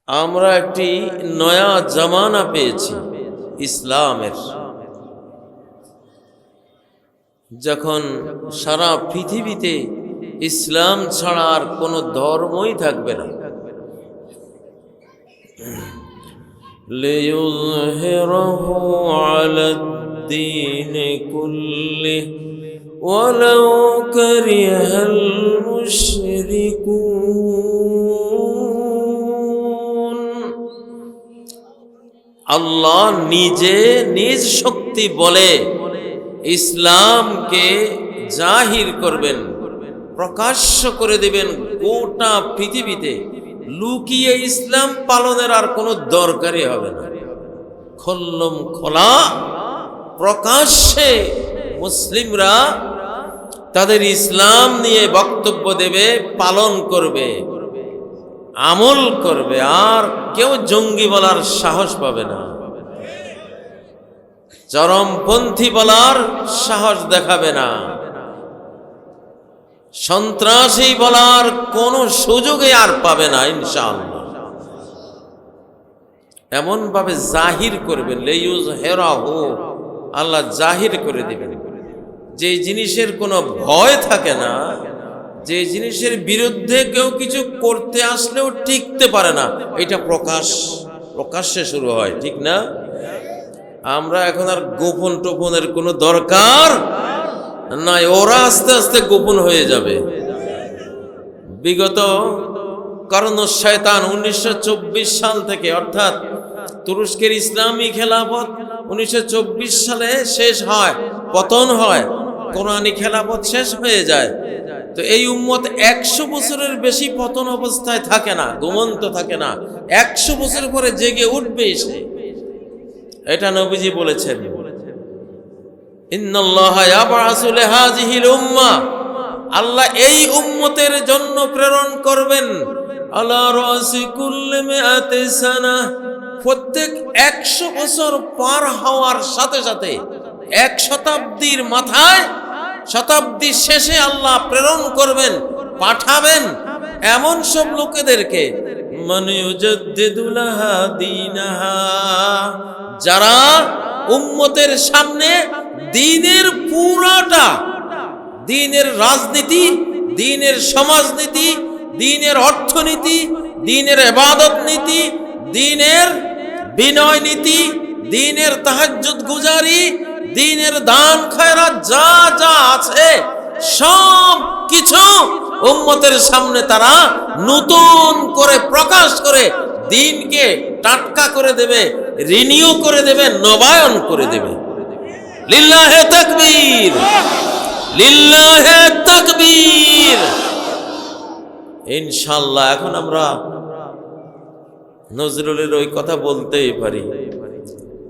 আমরা একটি নয়া জামানা পেয়েছি ইসলামের। যখন সারা পৃথিবীতে ইসলাম ছাড়া আর কোনো ধর্মই থাকবে না। লিয়ুযহিরাহু আলাদ-দীনি কুল্লিহি ওয়ালাউ কারিহাল মুশরিকুন। আল্লাহ নিজে নিজ শক্তি বলে ইসলামকে জাহির করবেন, প্রকাশ্য করে দিবেন গোটা পৃথিবীতে। লুকিয়ে ইসলাম পালনের আর কোনো দরকারই হবে না। খোল্লম খোলা প্রকাশ্যে মুসলিমরা তাদের ইসলাম নিয়ে বক্তব্য দেবে, পালন করবে, আমল করবে, আর কেউ জঙ্গি বলার সাহস পাবে না, চরমপন্থী বলার সাহস দেখাবে না, সন্ত্রাসী বলার কোনো সুযোগে আর পাবে না ইনশাআল্লাহ। এমন ভাবে জাহির করবেন, লিয়ুযহিরাহু, আল্লাহ জাহির করে দিবেন। যে জিনিসের কোনো ভয় থাকে না, যে জিনিসের বিরুদ্ধে কেউ কিছু করতে আসলেও টিকতে পারে না, এটা প্রকাশ্যে শুরু হয়, ঠিক না? আমরা এখন আর গোপন টোপনের কোনো দরকার নাই, ওরা আস্তে আস্তে গোপন হয়ে যাবে। বিগত করণ শয়তান 1924 সাল থেকে, অর্থাৎ তুরস্কের ইসলামী খেলাফত 1924 সালে শেষ হয়, পতন হয়, কোরআনী খেলাফত শেষ হয়ে যায়। তো এই উম্মত 100 বছরের বেশি পতন অবস্থায় থাকে না, ঘুমন্ত থাকে না, 100 বছর পরে জেগে উঠবে এসে। এটা নবীজি বলেছেন, ইন্নাল্লাহা ইয়াবআসু লিহাযিহিল উম্মাহ, আল্লাহ এই উম্মতের জন্য প্রেরণ করবেন আলা রাসি কুল্লি মিআতি সানা, প্রত্যেক 100 বছর পার হওয়ার সাথে সাথে 1 শতাব্দীর মাথায়, শতাব্দীর শেষে আল্লাহ প্রেরণ করবেন, পাঠাবেন এমন সব লোকেদেরকে, মান ইউজাদ্দিদু লাহা দীনাহা, যারা উম্মতের সামনে দ্বীনের পুরোটা, দ্বীনের রাজনীতি, দ্বীনের সমাজনীতি, দ্বীনের অর্থনীতি, দ্বীনের ইবাদত নীতি, দ্বীনের বিনয় নীতি, দ্বীনের তাহাজ্জুদ গুজারি, দ্বীনের দান খয়রাত, যা যা আছে সব কিছু উম্মতের সামনে তারা নতুন করে প্রকাশ করে দ্বীনকে টাটকা করে দেবে, রিনিউ করে দেবে, নবায়ন করে দেবে। লিল্লাহে তাকবীর, লিল্লাহে তাকবীর। ইনশাআল্লাহ এখন আমরা নজরুলের ওই কথা বলতেই পারি।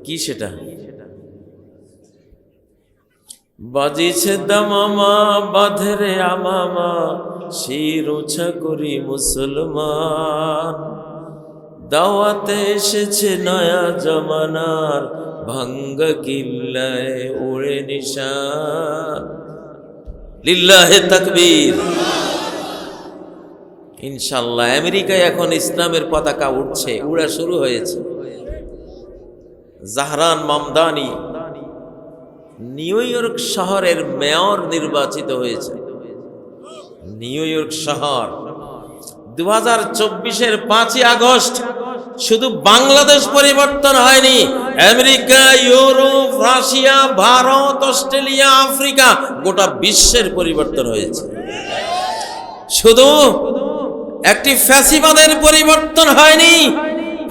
কি সেটা? বাজিছে দামামা বাঁধরে আমামা, শির উঁচা করি মুসলমান, দাওয়াতে এসেছে নয়া জামানার, ভাঙ্গা কিল্লায় উড়ে নিশান। লিল্লাহে তাকবীর। ইনশাআল্লাহ আমেরিকায় এখন ইসলামের পতাকা উঠছে, উড়া শুরু হয়েছে। জাহরান মামদানি নিউ ইয়র্ক শহরের মেয়র নির্বাচিত হয়েছে। নিউ ইয়র্ক শহর 2024-এর 5ই আগস্ট শুধু বাংলাদেশ পরিবর্তন হয়নি, America, Europe, Russia, Bharat, Australia, Africa, গোটা বিশ্বের পরিবর্তন হয়েছে। শুধু একটি ফ্যাসিবাদের পরিবর্তন হয়নি,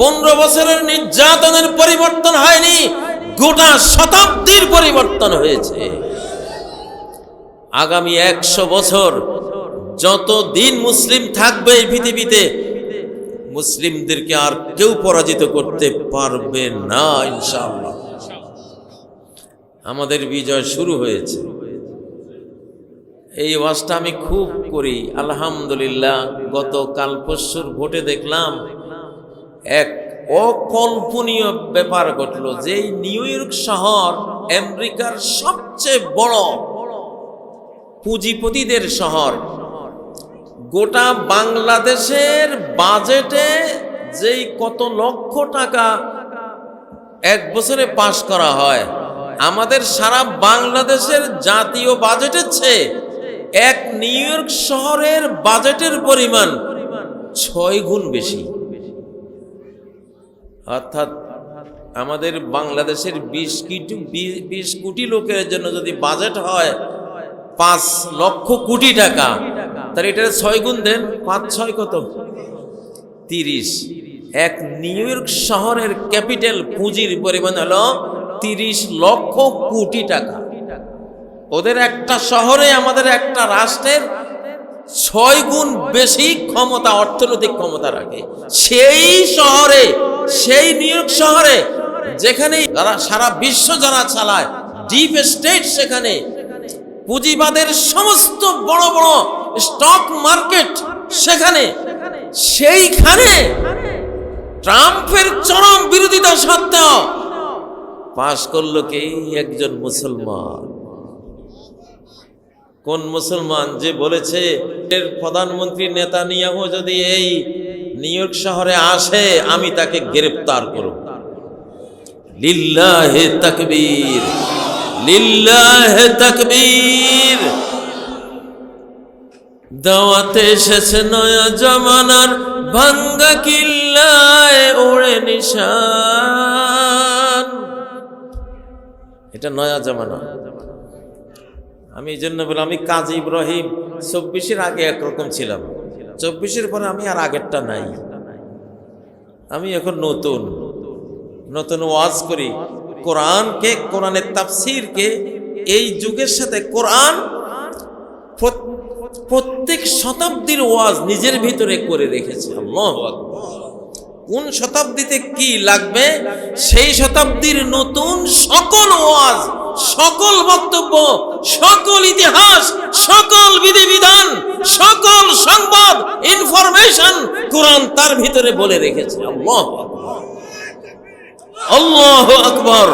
15 বছরের নির্যাতনের পরিবর্তন হয়নি, গোটা শতাব্দীর পরিবর্তন হয়েছে। আগামী 100 বছর যত দিন মুসলিম থাকবে এই পৃথিবীতে, মুসলিমদেরকে আর কেউ পরাজিত করতে পারবে না ইনশাআল্লাহ। আমাদের বিজয় শুরু হয়েছে। এই ওয়াজটা আমি খুব করি আলহামদুলিল্লাহ। গতকাল পরশুর ভোটে দেখলাম এক অকল্পনীয় ব্যাপার ঘটলো, যে নিউ ইয়র্ক শহর আমেরিকার সবচেয়ে বড় পুঁজিপতিদের শহর, গোটা বাংলাদেশের বাজেটে যেই কত লক্ষ টাকা এক বছরে পাস করা হয়, আমাদের সারা বাংলাদেশের জাতীয় বাজেটের চেয়ে এক নিউ ইয়র্ক শহরের বাজেটের পরিমাণ 6 গুণ বেশি। অর্থাৎ আমাদের বাংলাদেশের 20 কোটি লোকের জন্য যদি বাজেট হয় 5 লক্ষ কোটি টাকা, তাহলে এটার 6 গুণ দেন, 5 6 কত, 30। এক নিউ ইয়র্ক শহরের ক্যাপিটাল পুঁজির পরিমাণ হলো 30 লক্ষ কোটি টাকা। ওদের একটা শহরে আমাদের একটা রাষ্ট্রের 6 গুণ বেশি ক্ষমতা, অর্থনৈতিক ক্ষমতা রাখে। সেই শহরে, সেই নিউ ইয়র্ক শহরে যেখানে সারা বিশ্ব যারা চালায় ডিপ স্টেট, সেখানে পুঁজিবাদের সমস্ত বড় বড় স্টক মার্কেট সেখানে, সেইখানে ট্রাম্পের চরম বিরোধিতা সত্ত্বেও পাশ করলো কে? একজন মুসলমান। কোন মুসলমান? যে বলেছে প্রধানমন্ত্রী নেতানিয়াহু যদি এই নিউ ইয়র্ক শহরে আসে আমি তাকে গ্রেফতার করব। লিল্লাহে তাকবীর, লিল্লাহে তাকবীর। দাওয়াতে এসেছে নয়া জামানার, ভাঙ্গা কিল্লায় ওড়ে নিশান। এটা নয়া জামানা। আমি এই জন্য বললাম, আমি কাজী ইব্রাহিম 24-এর আগে একরকম ছিলাম, 24-এর পরে আমি আর আগেরটা নাই। আমি এখন নতুন নতুন ওয়াজ করি কোরআনকে, কোরআনের তাফসীরকে এই যুগের সাথে কোরআন প্রত্যেক শতাব্দীর ওয়াজ নিজের ভিতরে করে রেখেছে। আল্লাহু আকবার। কোন শতাব্দীতে কি লাগবে সেই শতাব্দীর নতুন সকল ওয়াজ, সকল বক্তব্য, সকল ইতিহাস, সকল বিধিবিধান, সকল সংবাদ, ইনফরমেশন কোরআন তার ভিতরে বলে রেখেছে। আল্লাহু আকবার, আল্লাহু আকবার।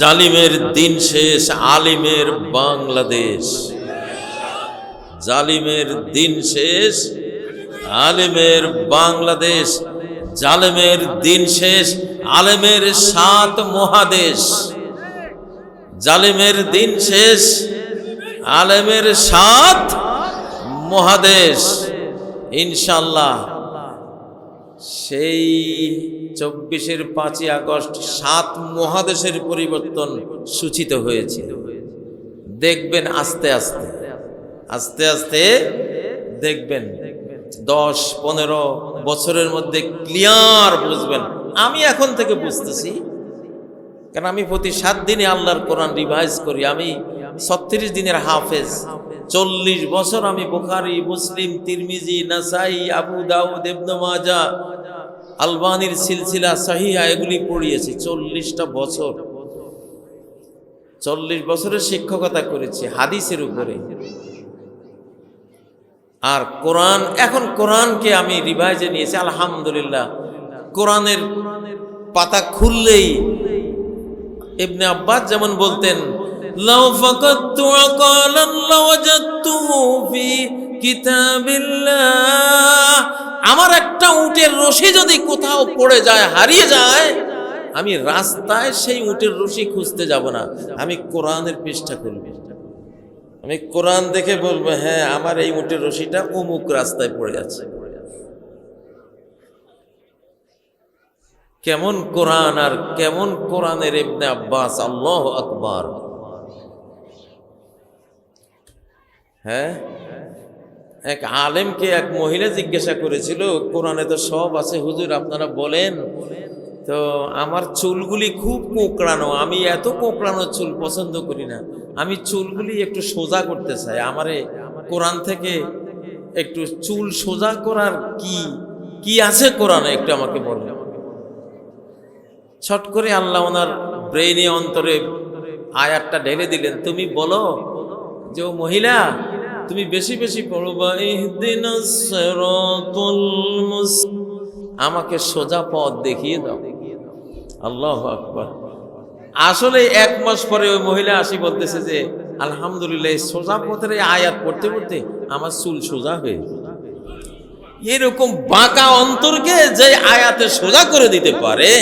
জালিমের দিন শেষ, আলিমের বাংলাদেশ। জালিমের দিন শেষ, আলিমের বাংলাদেশ। জালিমের দিন শেষ, আলেমের 7 মহাদেশ। জালিমের দিন শেষ, আলেমের 7 মহাদেশ। ইনশাআল্লাহ সেই 24-এর 5ই আগস্ট 7 মহাদেশের পরিবর্তন সূচিত হয়েছে। দেখবেন আস্তে আস্তে আস্তে আস্তে দেখবেন 10-15 বছরের মধ্যে ক্লিয়ার বুঝবেন। আমি এখন থেকে বুঝতেছি, কারণ আমি প্রতি 7 দিনে আল্লাহর কোরআন রিভাইজ করি। আমি 36 দিনের হাফেজ। 40 বছর আমি বুখারী, মুসলিম, তিরমিজি, নাসাই, আবু দাউদ, ইবনে মাজাহ, আলবানির সিলসিলা সাহিহা এগুলি পড়িয়েছি। 40টা বছর, 40 বছরের শিক্ষকতা করেছি হাদিসের উপরে। আর কোরআন, এখন কোরআনকে আমি রিভাইজে নিয়েছি আলহামদুলিল্লাহ। কোরআনের পাতা খুললেই ইবনে আব্বাস যেমন বলতেন, লাউ ফাকাতু আকালান লাওয়াজাদতুহু ফি কিতাবিল্লাহ। আমার একটা উটের রশি যদি কোথাও পড়ে যায়, হারিয়ে যায়, আমি রাস্তায় সেই উটের রশি খুঁজতে যাব না, আমি কোরআনের পৃষ্ঠা খুলব। আমি কোরআন দেখে বলবো, হ্যাঁ আমার এই উটের রশিটা অমুক রাস্তায় পড়ে আছে। কেমন কোরআন আর কেমন কোরআনের ইবনে আব্বাস। আল্লাহু আকবার। হ্যাঁ, এক আলেমকে এক মহিলা জিজ্ঞাসা করেছিল, কোরআনে তো সব আছে হুজুর, আপনারা বলেন তো আমার চুলগুলি খুব কোঁকড়ানো, আমি এত কোঁকড়ানো চুল পছন্দ করি না, আমি চুলগুলি একটু সোজা করতে চাই, আমারে কোরআন থেকে একটু চুল সোজা করার কি আছে কোরআনে একটু আমাকে বলেন। ছট করে আল্লাহ ওনার ব্রেইনে, অন্তরে আয়াতটা ঢেলে দিলেন, তুমি বলো যে ও মহিলা, তুমি বেশি বেশি পড়বা, ইহদিনাস সিরাতাল মুস্তাকিম। আমাকে সোজা পথ দেখিয়ে দাও। আল্লাহু আকবার। আসলে 1 মাস পরে ওই মহিলা আসি বলতেছে যে আলহামদুলিল্লাহ, এই সোজা পথের এই আয়াত পড়তে পড়তে আমার চুল সোজা হয়ে গেল। এরকম বাঁকা অন্তরকে যে আয়াতে সোজা করে দিতে পারে,